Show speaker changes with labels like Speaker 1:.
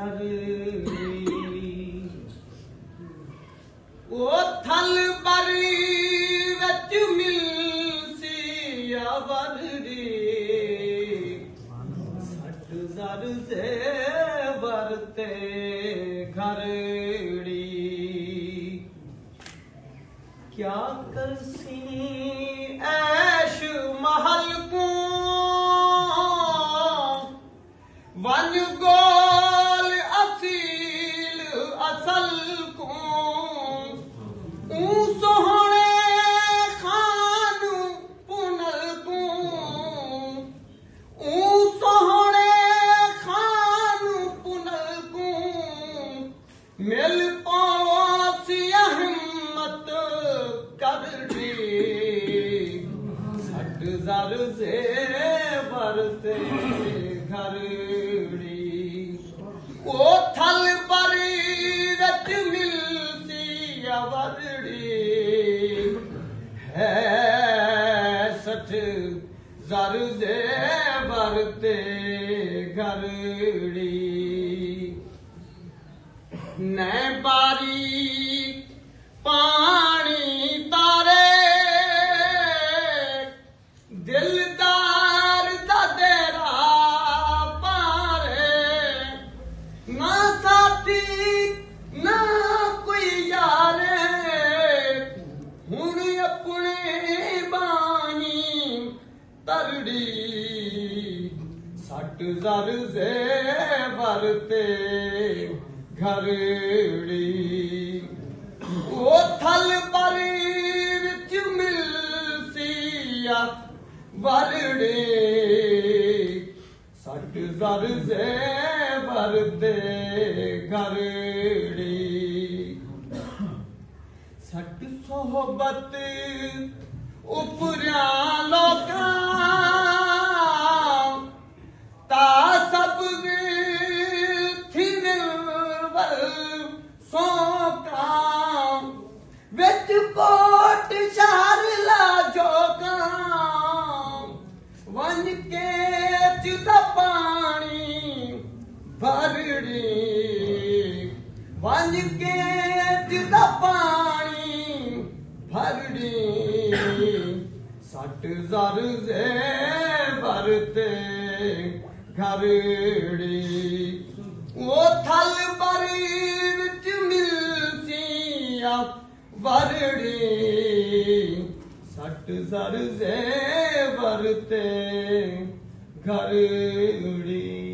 Speaker 1: घरड़ी ओ थल बरी विच मिलसी वरड़ी सट जर से बरते घरड़ी क्या करसी ऐश महल को वन गोल असील असल को सोहणे खान पुनल को सोहणे खान पुनल को मिल पासी हिम्मत करड़ी सट जर से बरते घरड़ी ओ थल बरी विच मिलसी वरड़ी है सठ जर से बरते घरड़ी नै बारी पानी तारे दिलदार दा डेरा पारे ना साथी ना कोई यारे हुण अपने बानी तरड़ी सट जर से बरते घरड़ी ओ थल बरी विच मिलसी वरड़ी सट जर से बरते घरड़ी सट सोहबत उपरिया लोकां ता सब थी निर्बल सोका विच कोट शहर ला जोका वन के चित पानी भरड़ी वन के चित पानी भरड़ी सट जर से बरते घरड़ी ओ थल बरी विच मिलसी वरड़ी सट जर से बरते घरड़ी।